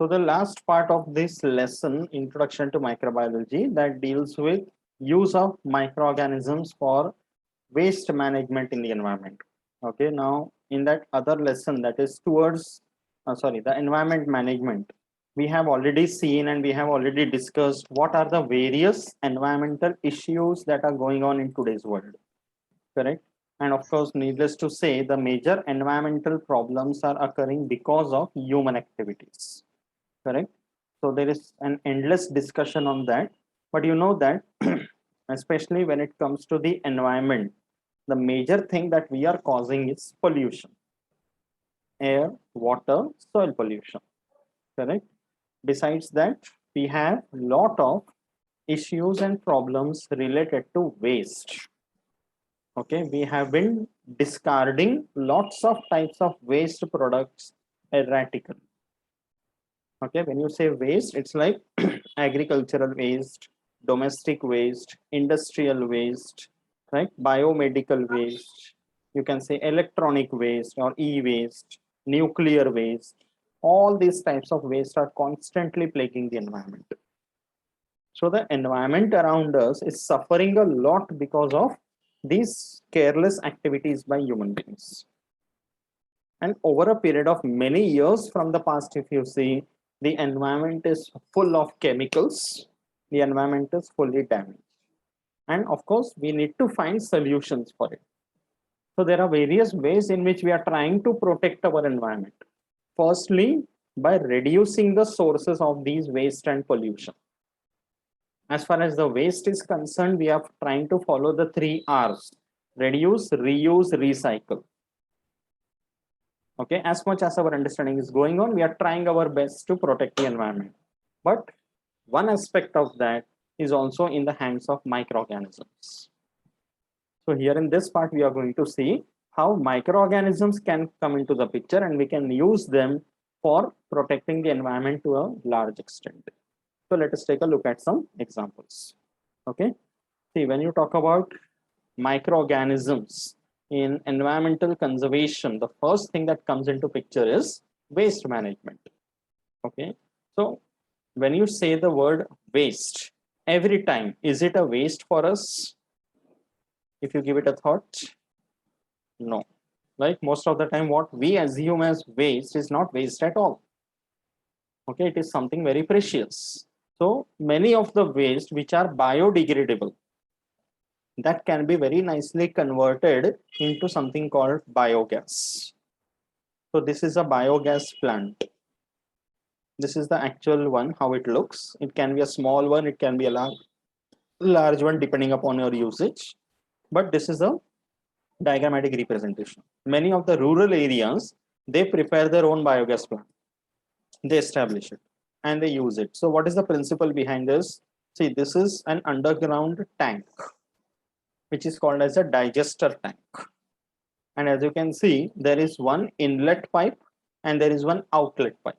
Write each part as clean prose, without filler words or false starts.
So the last part of this lesson, Introduction to Microbiology, that deals with use of microorganisms for waste management in the environment. Okay, now in that other lesson, that is towards, the environment management, we have already seen and we have already discussed what are the various environmental issues that are going on in today's world, correct? And of course, needless to say, the major environmental problems are occurring because of human activities, correct? So there is an endless discussion on that, but you know that especially when it comes to the environment, the major thing that we are causing is pollution: air, water, soil pollution, correct? Besides that, we have lot of issues and problems related to waste. Okay, we have been discarding lots of types of waste products erratically. Okay, when you say waste, it's like agricultural waste, domestic waste, industrial waste, right? Biomedical waste, you can say electronic waste or e-waste, nuclear waste. All these types of waste are constantly plaguing the environment. So the environment around us is suffering a lot because of these careless activities by human beings. And over a period of many years from the past, if you see, the environment is full of chemicals, the environment is fully damaged. And of course, we need to find solutions for it. So there are various ways in which we are trying to protect our environment. Firstly, by reducing the sources of these waste and pollution. As far as the waste is concerned, we are trying to follow the 3 R's: reduce, reuse, recycle. Okay, as much as our understanding is going on, we are trying our best to protect the environment. But one aspect of that is also in the hands of microorganisms. So here in this part, we are going to see how microorganisms can come into the picture and we can use them for protecting the environment to a large extent. So let us take a look at some examples. Okay, see, when you talk about microorganisms in environmental conservation, the first thing that comes into picture is waste management. Okay, so when you say the word waste, every time, is it a waste for us? If you give it a thought, no. Like most of the time, what we assume as waste is not waste at all. Okay, it is something very precious. So many of the waste which are biodegradable, that can be very nicely converted into something called biogas. So this is a biogas plant. This is the actual one, how it looks. It can be a small one, it can be a large one depending upon your usage. But this is a diagrammatic representation. Many of the rural areas, they prepare their own biogas plant. They establish it and they use it. So what is the principle behind this? See, this is an underground tank, which is called as a digester tank. And as you can see, there is one inlet pipe and there is one outlet pipe.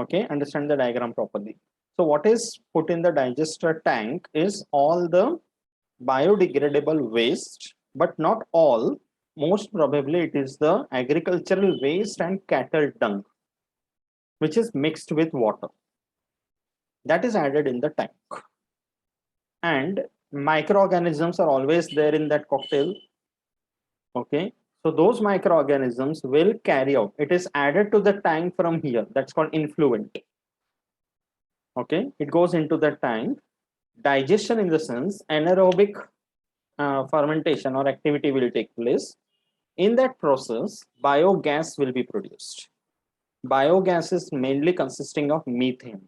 Okay, understand the diagram properly. So what is put in the digester tank is all the biodegradable waste, but not all. Most probably it is the agricultural waste and cattle dung, which is mixed with water. That is added in the tank. And microorganisms are always there in that cocktail. Okay, so those microorganisms will carry out. It is added to the tank from here. That's called influent. Okay, it goes into the tank. Digestion, in the sense, anaerobic fermentation or activity will take place. In that process, biogas will be produced. Biogas is mainly consisting of methane.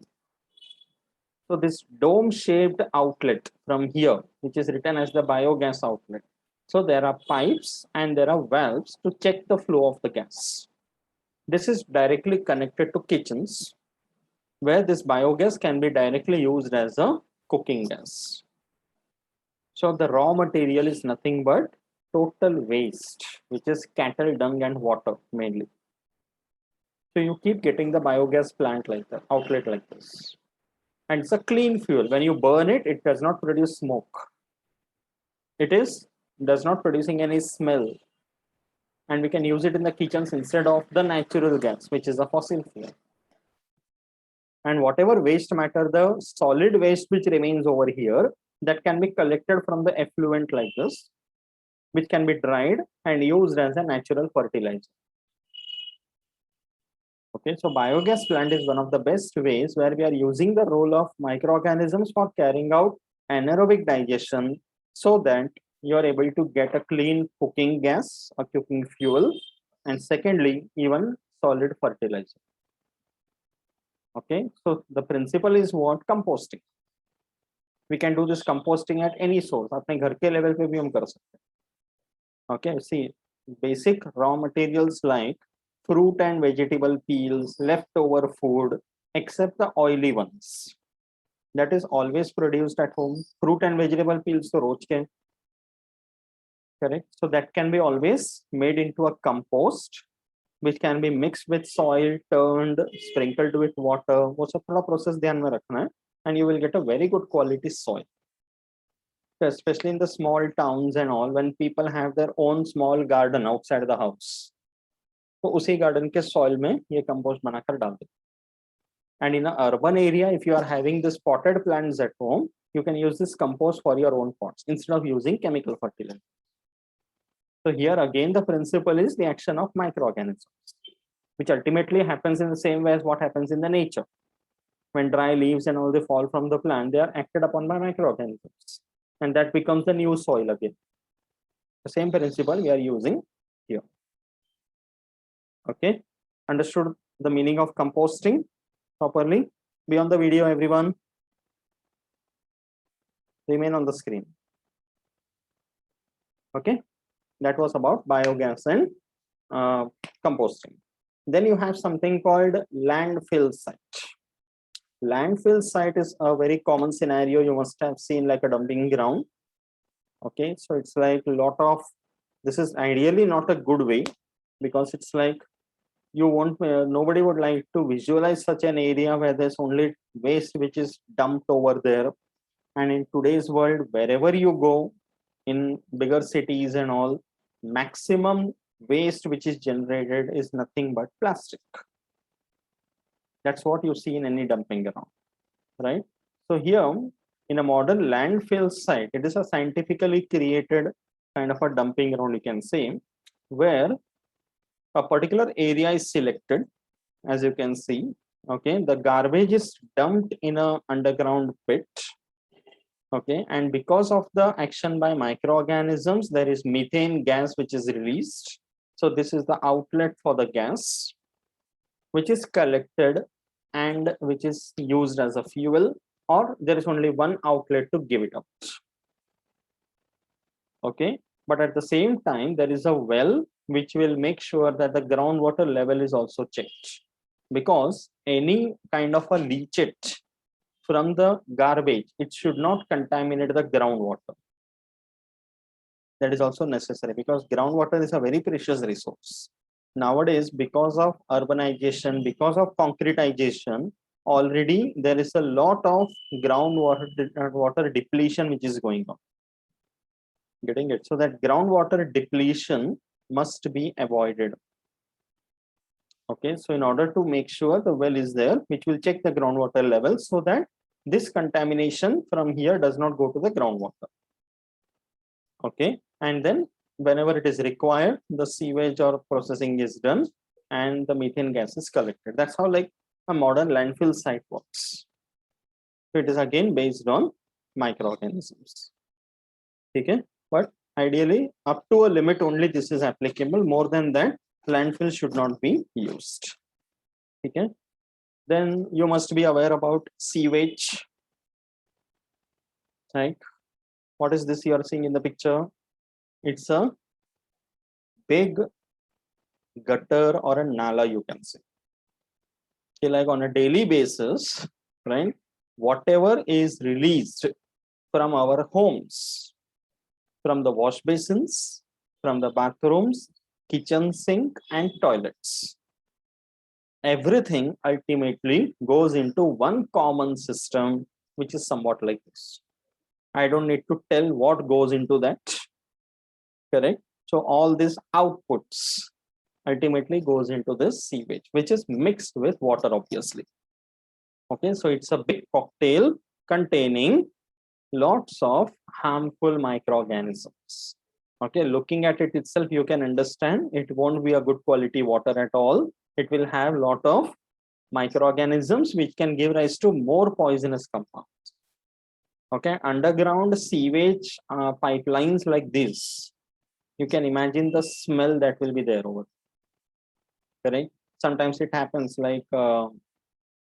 So this dome-shaped outlet from here, which is written as the biogas outlet. So there are pipes and there are valves to check the flow of the gas. This is directly connected to kitchens, where this biogas can be directly used as a cooking gas. So the raw material is nothing but total waste, which is cattle dung and water mainly. So you keep getting the biogas plant like that, outlet like this. And it's a clean fuel. When you burn it, it does not produce smoke. It does not producing any smell. And we can use it in the kitchens instead of the natural gas, which is a fossil fuel. And whatever waste matter, the solid waste which remains over here, that can be collected from the effluent like this, which can be dried and used as a natural fertilizer. Okay, so biogas plant is one of the best ways where we are using the role of microorganisms for carrying out anaerobic digestion, so that you are able to get a clean cooking gas, a cooking fuel, and secondly, even solid fertilizer. Okay, so the principle is what? Composting. We can do this composting at any source. अपने घर के level पे भी हम कर सकते हैं. Okay, see, basic raw materials like fruit and vegetable peels, leftover food, except the oily ones, that is always produced at home. Fruit and vegetable peels तो रोज के, correct? So that can be always made into a compost, which can be mixed with soil, turned, sprinkled with water. वो सब थोड़ा process ध्यान में रखना है, and you will get a very good quality soil. Especially in the small towns and all, when people have their own small garden outside the house, तो उसी garden के soil में ये compost बनाकर डाल दो. And in an urban area, if you are having this potted plants at home, you can use this compost for your own pots instead of using chemical fertilizer. So here again, the principle is the action of microorganisms, which ultimately happens in the same way as what happens in the nature. When dry leaves and all they fall from the plant, they are acted upon by microorganisms, and that becomes the new soil again. The same principle we are using here. Okay, understood the meaning of composting properly? Be on the video, everyone. Remain on the screen. Okay, that was about biogas and composting. Then you have something called landfill site. Landfill site is a very common scenario you must have seen, like a dumping ground. Okay, so it's like a lot of, this is ideally not a good way, because it's like you want, nobody would like to visualize such an area where there's only waste which is dumped over there. And in today's world, wherever you go, in bigger cities and all, maximum waste which is generated is nothing but plastic. That's what you see in any dumping ground, right? So here, in a modern landfill site, it is a scientifically created kind of a dumping ground, you can say, where a particular area is selected, as you can see. Okay, the garbage is dumped in a underground pit. Okay, and because of the action by microorganisms, there is methane gas which is released. So this is the outlet for the gas, which is collected and which is used as a fuel, or there is only one outlet to give it out. Okay, but at the same time, there is a well which will make sure that the groundwater level is also checked, because any kind of a leachate from the garbage, it should not contaminate the groundwater. That is also necessary, because groundwater is a very precious resource. Nowadays, because of urbanization, because of concretization, already there is a lot of groundwater depletion which is going on. Getting it? So that groundwater depletion must be avoided. Okay, so in order to make sure the well is there, which will check the groundwater level, so that this contamination from here does not go to the groundwater. Okay, and then whenever it is required, the sewage or processing is done and the methane gas is collected. That's how like a modern landfill site works. So it is again based on microorganisms. Okay, but ideally up to a limit only this is applicable. More than that, landfill should not be used. Okay, then you must be aware about sewage, right? What is this you are seeing in the picture? It's a big gutter or a nala, you can say. Okay, like on a daily basis, right? Whatever is released from our homes, from the wash basins, from the bathrooms, kitchen sink, and toilets, everything ultimately goes into one common system, which is somewhat like this. I don't need to tell what goes into that, correct? So all these outputs ultimately goes into this sewage, which is mixed with water, obviously. Okay, so it's a big cocktail containing lots of harmful microorganisms. Okay, looking at it itself, you can understand it won't be a good quality water at all. It will have lot of microorganisms which can give rise to more poisonous compounds. Okay, underground sewage pipelines like this, you can imagine the smell that will be there over there, correct? Sometimes it happens like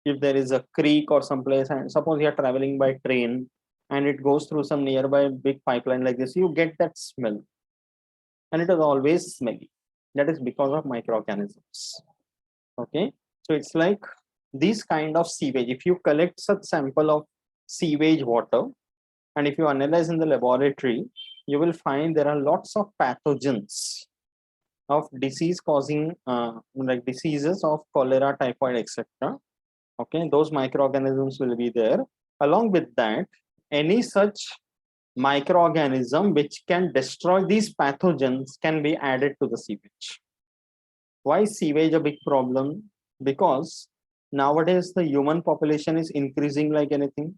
if there is a creek or someplace, and suppose you are traveling by train and it goes through some nearby big pipeline like this, you get that smell, and it is always smelly. That is because of microorganisms. Okay, so it's like these kind of sewage. If you collect such sample of sewage water, and if you analyze in the laboratory, you will find there are lots of pathogens of disease causing like diseases of cholera, typhoid, etc. Okay, those microorganisms will be there. Along with that, any such microorganism which can destroy these pathogens can be added to the sewage. Why sewage a big problem? Because nowadays the human population is increasing like anything,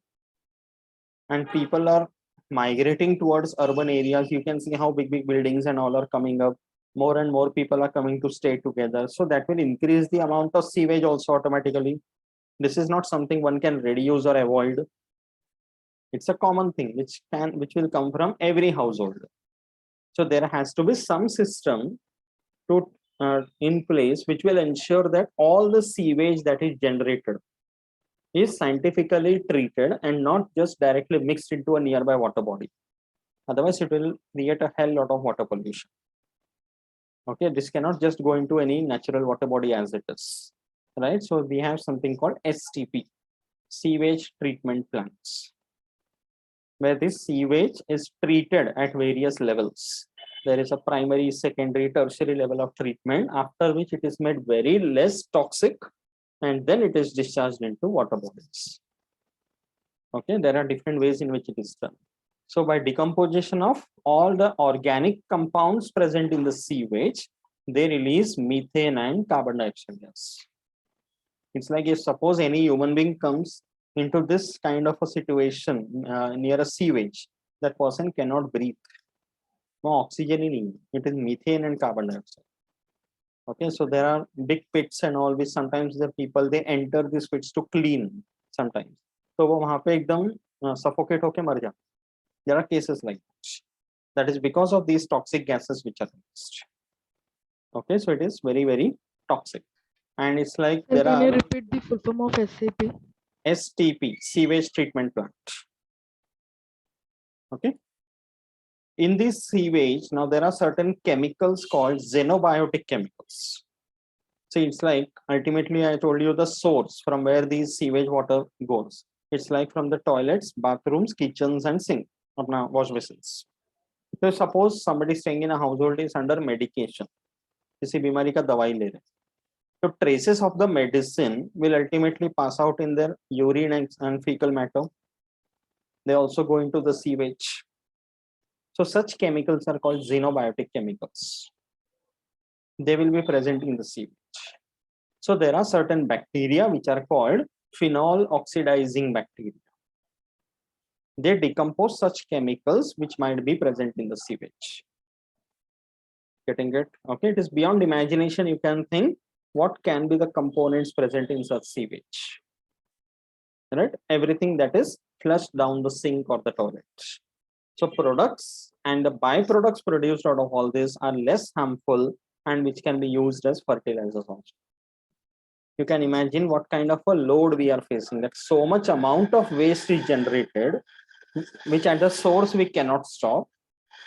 and people are migrating towards urban areas. You can see how big buildings and all are coming up. More and more people are coming to stay together, so that will increase the amount of sewage also automatically. This is not something one can reduce or avoid. It's a common thing which will come from every household. So there has to be some system to in place which will ensure that all the sewage that is generated is scientifically treated and not just directly mixed into a nearby water body. Otherwise, it will create a hell lot of water pollution. Okay, this cannot just go into any natural water body as it is, right? So we have something called STP, sewage treatment plants, where this sewage is treated at various levels. There is a primary, secondary, tertiary level of treatment, after which it is made very less toxic, and then it is discharged into water bodies. Okay, there are different ways in which it is done. So by decomposition of all the organic compounds present in the sewage, they release methane and carbon dioxide gas. It's like if suppose any human being comes into this kind of a situation near a sewage, that person cannot breathe. No oxygen in it is methane and carbon dioxide. Okay, so there are big pits and all, which sometimes the people they enter these pits to clean sometimes. So वो वहाँ पे एकदम suffocate होके मर जाते. There are cases like that is because of these toxic gases which are released. Okay, so it is very toxic, and it's like Sir, there can you are repeat the full form of SAP? STP, sewage treatment plant. Okay, in this sewage now there are certain chemicals called xenobiotic chemicals. See, it's like ultimately I told you the source from where these sewage water goes. It's like from the toilets, bathrooms, kitchens, and sink, अपना wash vessels. So suppose somebody staying in a household is under medication, किसी बीमारी का दवाई ले रहे हैं, so traces of the medicine will ultimately pass out in their urine and fecal matter. They also go into the sewage. So such chemicals are called xenobiotic chemicals. They will be present in the sewage. So there are certain bacteria which are called phenol oxidizing bacteria. They decompose such chemicals which might be present in the sewage. Getting it? Okay, it is beyond imagination. You can think what can be the components present in such sewage. Right? Everything that is flushed down the sink or the toilet. So products and the byproducts produced out of all this are less harmful and which can be used as fertilizers also. You can imagine what kind of a load we are facing, that so much amount of waste is generated, which at the source we cannot stop,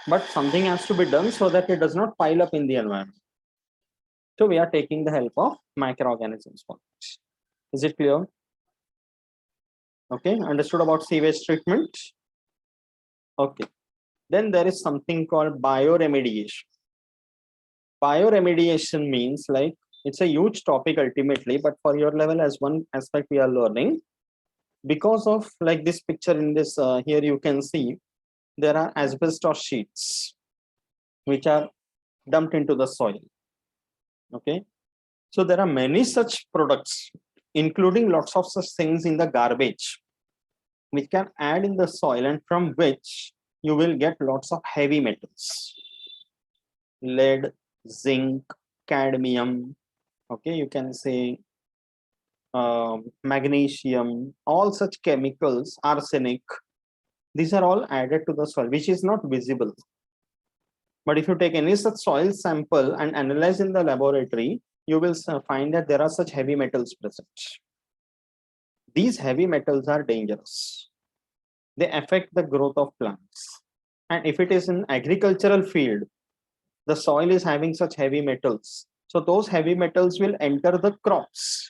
but something has to be done so that it does not pile up in the environment. So we are taking the help of microorganisms for this. Is it clear? Okay, understood about sewage treatment? Okay, then there is something called bioremediation. Bioremediation means like it's a huge topic ultimately, but for your level as one aspect we are learning, because of like this picture in this here you can see there are asbestos sheets which are dumped into the soil. Okay, so there are many such products including lots of such things in the garbage, which can add in the soil and from which you will get lots of heavy metals, lead, zinc, cadmium, okay, you can say magnesium, all such chemicals, arsenic, these are all added to the soil, which is not visible. But if you take any such soil sample and analyze in the laboratory, you will find that there are such heavy metals present. These heavy metals are dangerous. They affect the growth of plants. And if it is an agricultural field, the soil is having such heavy metals. So those heavy metals will enter the crops,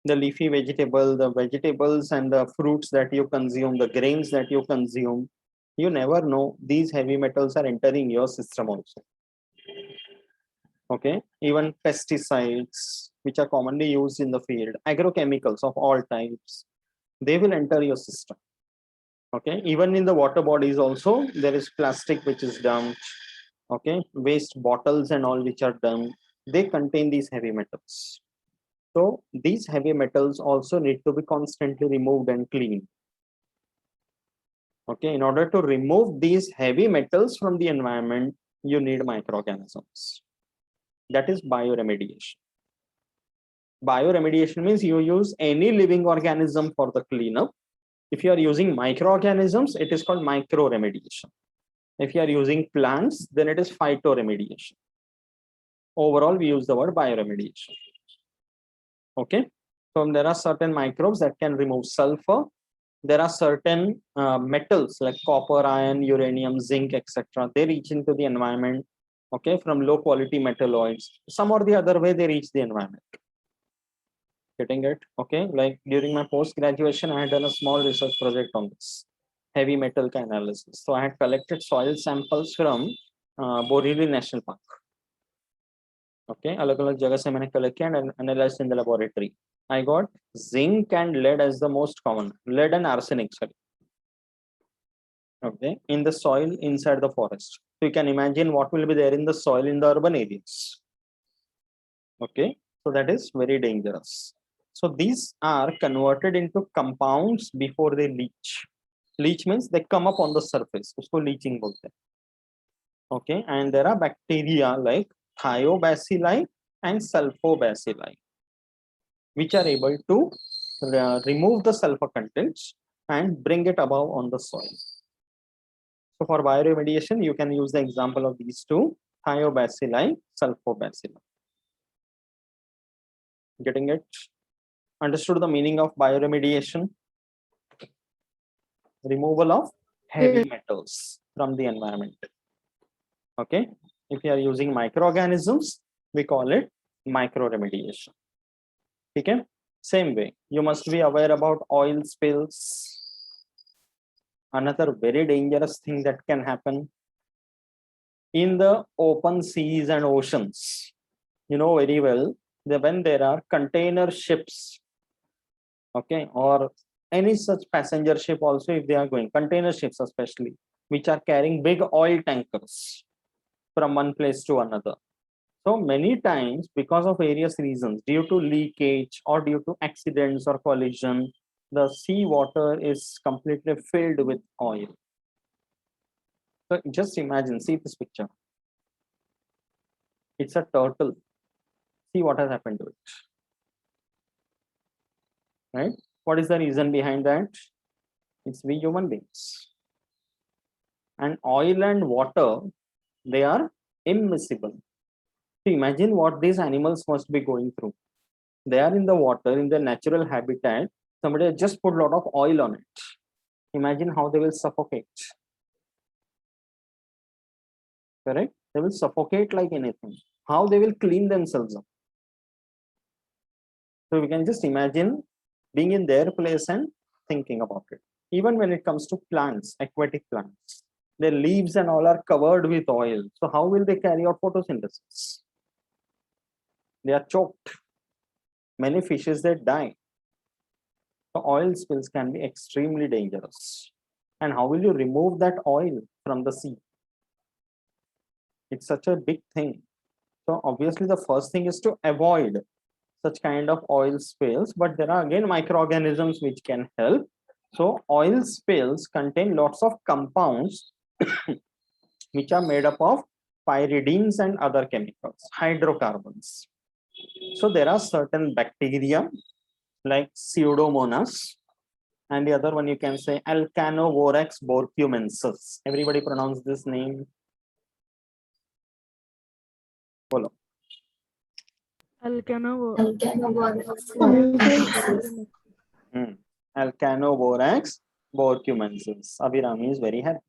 the leafy vegetable, the vegetables and the fruits that you consume, the grains that you consume. You never know, these heavy metals are entering your system also. Okay, even pesticides, which are commonly used in the field, agrochemicals of all types, they will enter your system. Okay, even in the water bodies also, there is plastic which is dumped. Okay, waste bottles and all which are dumped, they contain these heavy metals. So these heavy metals also need to be constantly removed and cleaned. Okay, in order to remove these heavy metals from the environment, you need microorganisms. That is bioremediation. Bioremediation means you use any living organism for the cleanup. If you are using microorganisms, it is called microremediation. If you are using plants, then it is phytoremediation. Overall, we use the word bioremediation. Okay, so there are certain microbes that can remove sulfur. There are certain metals like copper, iron, uranium, zinc, etc. They reach into the environment, okay, from low quality metalloids. Some or the other way they reach the environment. Getting it? Okay, like during my post graduation, I had done a small research project on this heavy metal analysis. So I had collected soil samples from Borivali National Park. Okay, अलग-अलग जगह से मैंने collect किया and analyzed in the laboratory. I got zinc and lead as the most common, lead and arsenic, sorry. Okay, in the soil inside the forest. So you can imagine what will be there in the soil in the urban areas. Okay, so that is very dangerous. So these are converted into compounds before they leach. Leach means they come up on the surface. Usko leaching bolte hain. Okay, and there are bacteria like thiobacilli and sulfobacilli, which are able to remove the sulfur contents and bring it above on the soil. So for bioremediation, you can use the example of these two, thiobacilli, sulfobacilli. Getting it? Understood the meaning of bioremediation? Removal of heavy metals from the environment. Okay, if you are using microorganisms, we call it microremediation. Okay, same way, you must be aware about oil spills. Another very dangerous thing that can happen in the open seas and oceans. You know very well that when there are container ships, okay, or any such passenger ship also, if they are going, container ships especially, which are carrying big oil tankers from one place to another. So many times, because of various reasons, due to leakage or due to accidents or collision, the sea water is completely filled with oil. So just imagine, see this picture. It's a turtle. See what has happened to it. Right? What is the reason behind that? It's we human beings. And oil and water, they are immiscible. So imagine what these animals must be going through. They are in the water, in their natural habitat. Somebody has just put a lot of oil on it. Imagine how they will suffocate. Correct? They will suffocate like anything. How they will clean themselves up. So we can just imagine being in their place and thinking about it. Even when it comes to plants, aquatic plants, their leaves and all are covered with oil. So how will they carry out photosynthesis? They are choked. Many fishes that die. So oil spills can be extremely dangerous. And how will you remove that oil from the sea? It's such a big thing. So obviously the first thing is to avoid such kind of oil spills, but there are again microorganisms which can help. So oil spills contain lots of compounds which are made up of pyridines and other chemicals, hydrocarbons. So there are certain bacteria like Pseudomonas, and the other one you can say Alcanovorax borcumensis. Everybody pronounce this name. Follow. Alcanovorax borcumensis. Abhirami is very happy.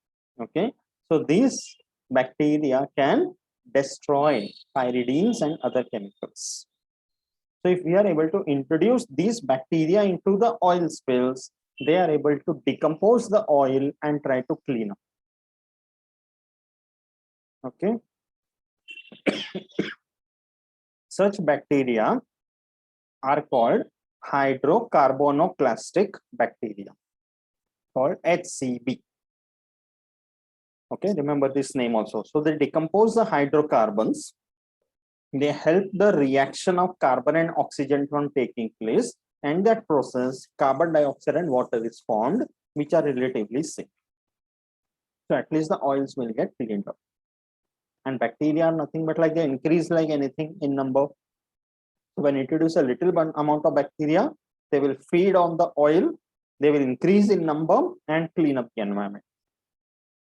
Okay, so these bacteria can destroy pyridines and other chemicals. So if we are able to introduce these bacteria into the oil spills, they are able to decompose the oil and try to clean up. Okay. Such bacteria are called hydrocarbonoclastic bacteria, called HCB. Okay, remember this name also. So they decompose the hydrocarbons. They help the reaction of carbon and oxygen from taking place. And that process, carbon dioxide and water is formed, which are relatively safe. So at least the oils will get cleaned up. And bacteria are nothing but like they increase like anything in number. When you introduce a little amount of bacteria, they will feed on the oil, they will increase in number and clean up the environment.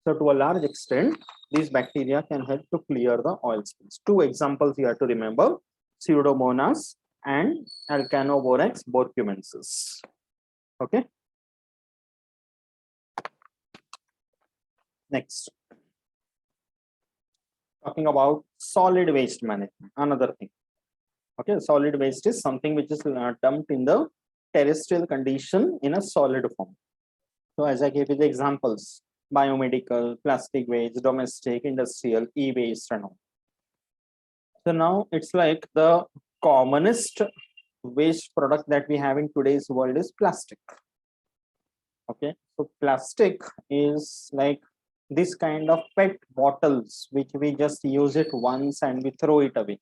So to a large extent, these bacteria can help to clear the oil spills. Two examples you have to remember, Pseudomonas and Alcanovorax borcumensis. Okay. Next. Talking about solid waste management, another thing. Okay, solid waste is something which is dumped in the terrestrial condition in a solid form. So as I gave you the examples, biomedical, plastic waste, domestic, industrial, e-waste and all. So now it's like the commonest waste product that we have in today's world is plastic. Okay, so plastic is like this kind of PET bottles, which we just use it once and we throw it away.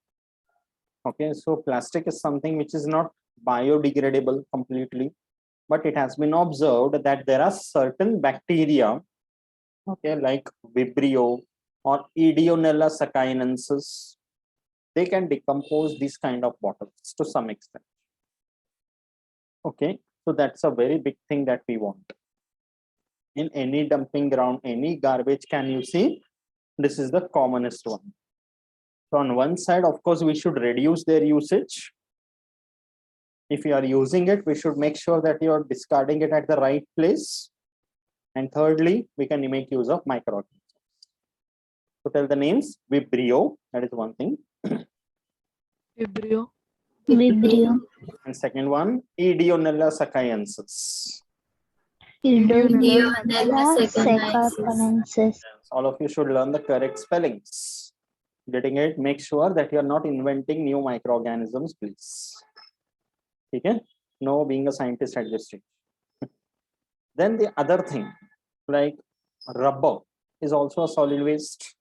Okay, so plastic is something which is not biodegradable completely, but it has been observed that there are certain bacteria, okay, like Vibrio or Ideonella sacchinensis, they can decompose these kind of bottles to some extent. Okay, so that's a very big thing that we want. In any dumping ground, any garbage can you see, this is the commonest one. So on one side, of course, we should reduce their usage. If you are using it, we should make sure that you are discarding it at the right place. And thirdly, we can make use of microorganisms. So tell the names. Vibrio, that is one thing. Vibrio. And second one, Ideonella sacchinensis. All of you should learn the correct spellings. Getting it, make sure that you are not inventing new microorganisms, please. Okay? No being a scientist at this stage. Then the other thing, like rubber is also a solid waste.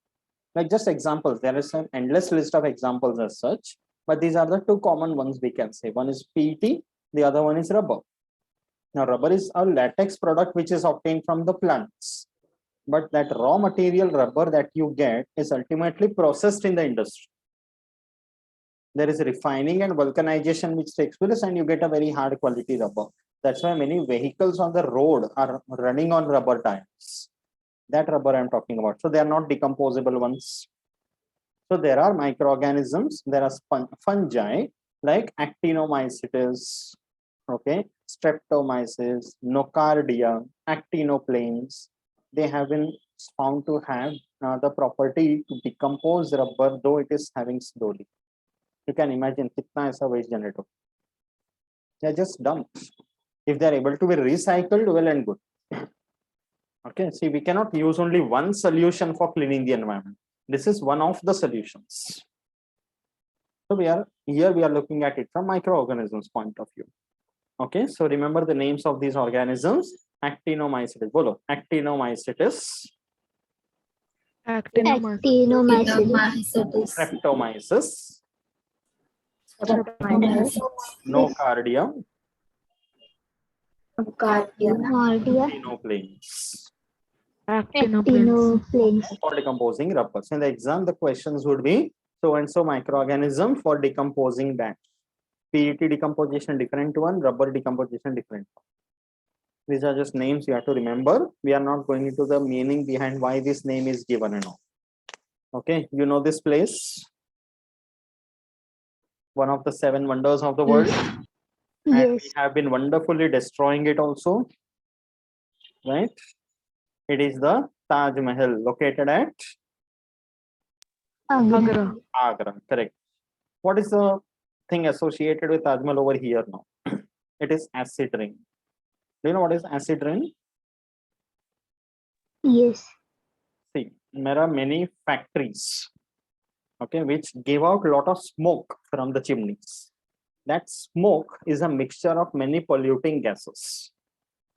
Like just examples, there is an endless list of examples as such, but these are the two common ones we can say. One is PET, the other one is rubber. Now rubber is a latex product which is obtained from the plants, but that raw material rubber that you get is ultimately processed in the industry. There is refining and vulcanization which takes place and you get a very hard quality rubber. That's why many vehicles on the road are running on rubber tires. That rubber I'm talking about. So they are not decomposable ones. So there are microorganisms, there are fungi like Actinomycetes, okay, Streptomyces, Nocardia, Actinoplanes. They have been found to have the property to decompose rubber, though it is having slowly. You can imagine kitna aisa waste generator. They are just dumped. If they are able to be recycled, well and good. Okay, see, we cannot use only one solution for cleaning the environment. This is one of the solutions. So we are looking at it from microorganisms point of view. Okay, so remember the names of these organisms. Actinomycetes. Bolo. Actinomycetes. Actinomyces. Streptomyces. Nocardia, Cardia. actinoplanes. Actinoplanes. For decomposing rubbers. In the exam, the questions would be so and so microorganism for decomposing that. PET decomposition different one, rubber decomposition different one. These are just names you have to remember. We are not going into the meaning behind why this name is given and all. Okay, you know this place, one of the 7 wonders of the world, and Yes. we have been wonderfully destroying it also, right? It is the Taj Mahal, located at Agra. Agra, correct. What is the thing associated with Taj Mahal over here now? It is acid rain. Do you know what is acid rain? Yes. See, there are many factories, okay, which give out a lot of smoke from the chimneys. That smoke is a mixture of many polluting gases: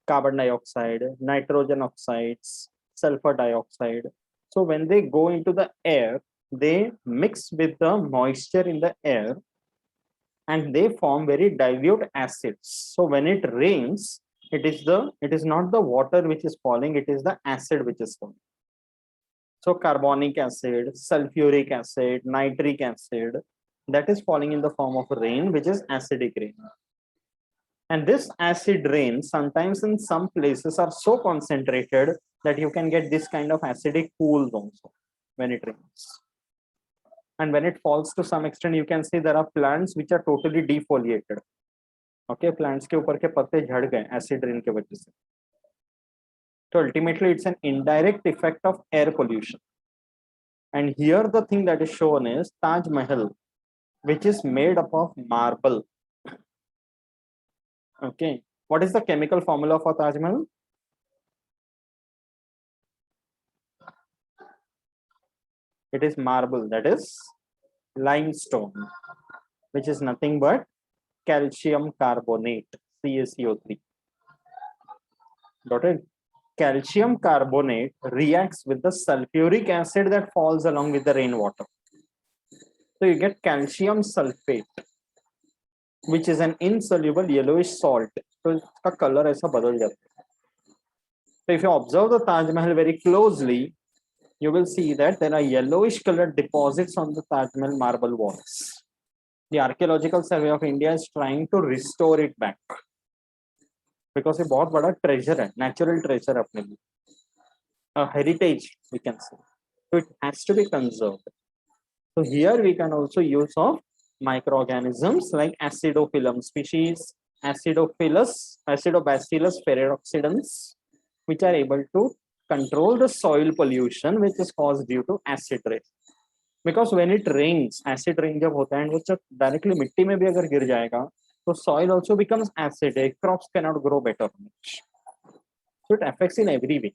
carbon dioxide, nitrogen oxides, sulfur dioxide. So when they go into the air, they mix with the moisture in the air and they form very dilute acids. So when it rains, it is not the water which is falling, it is the acid which is falling. So carbonic acid, sulfuric acid, nitric acid, that is falling in the form of rain, which is acidic rain. And this acid rain sometimes in some places are so concentrated that you can get this kind of acidic pools also when it rains. And when it falls to some extent, you can see there are plants which are totally defoliated. Okay, plants के ऊपर के पत्ते झड़ गए acid rain के वजह से. So ultimately, it's an indirect effect of air pollution. And here the thing that is shown is Taj Mahal, which is made up of marble. Okay, what is the chemical formula for Taj Mahal? It is marble, that is limestone, which is nothing but calcium carbonate, CaCO3. Got it? Calcium carbonate reacts with the sulfuric acid that falls along with the rainwater. So you get calcium sulfate, which is an insoluble yellowish salt. So its color ऐसा बदल जाता है. So if you observe the Taj Mahal very closely, you will see that there are yellowish colored deposits on the Taj Mahal marble walls. The Archaeological Survey of India is trying to restore it back because ये बहुत बड़ा treasure है, natural treasure अपने लिए, a heritage we can say. So it has to be conserved. So here we can also use of microorganisms like acidophyllum species, Acidobacillus ferreoxidans, which are able to control the soil pollution which is caused due to acid rain. Because when it rains, acid rain जब होता है, वो जब directly मिट्टी में भी अगर गिर जाएगा, तो soil also becomes acidic. Crops cannot grow better. So it affects in every way.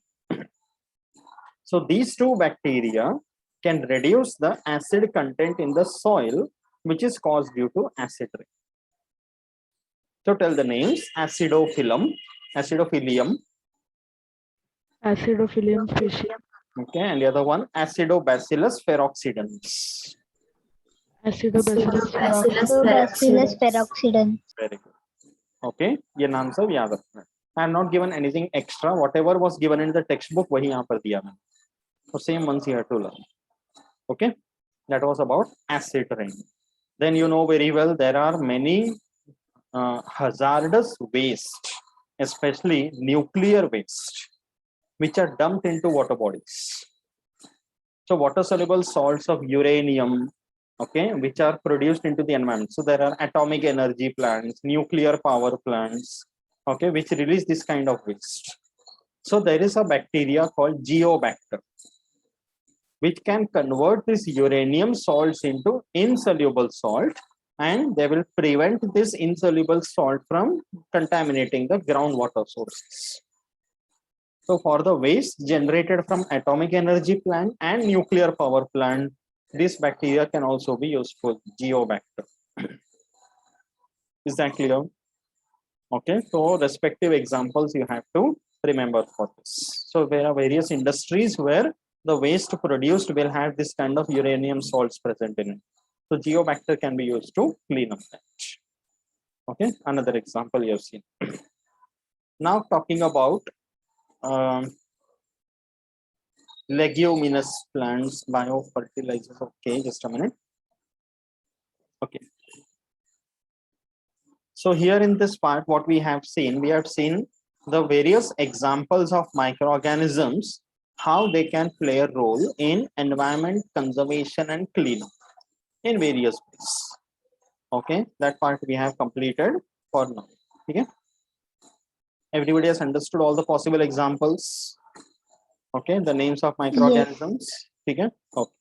So these two bacteria can reduce the acid content in the soil, which is caused due to acid rain. So tell the names: acidophilum, acidophilium. Acidophilium species. Okay, and the other one, Acidobacillus ferroxidans. Acidobacillus Bacillus peroxidans. Very good. Okay, ये नाम सब याद रखना है. I have not given anything extra. Whatever was given in the textbook, वही यहाँ पर दिया मैंने. So same ones you have to learn. Okay, that was about acid rain. Then you know very well there are many hazardous waste, especially nuclear waste, which are dumped into water bodies. So water soluble salts of uranium, okay, which are produced into the environment. So there are atomic energy plants, nuclear power plants, okay, which release this kind of waste. So there is a bacteria called geobacter, which can convert these uranium salts into insoluble salt, and they will prevent this insoluble salt from contaminating the groundwater sources. So for the waste generated from atomic energy plant and nuclear power plant, this bacteria can also be useful, geobacter. Is that clear? Okay, so respective examples you have to remember for this. So there are various industries where the waste produced will have this kind of uranium salts present in it. So geobacter can be used to clean up that. Okay, another example you have seen. Now talking about leguminous plants, biofertilizers. Okay, just a minute. Okay. So here in this part, what we have seen the various examples of microorganisms, how they can play a role in environment conservation and cleanup in various ways. Okay, that part we have completed for now. Okay, everybody has understood all the possible examples. Okay, the names of microorganisms. Okay, okay.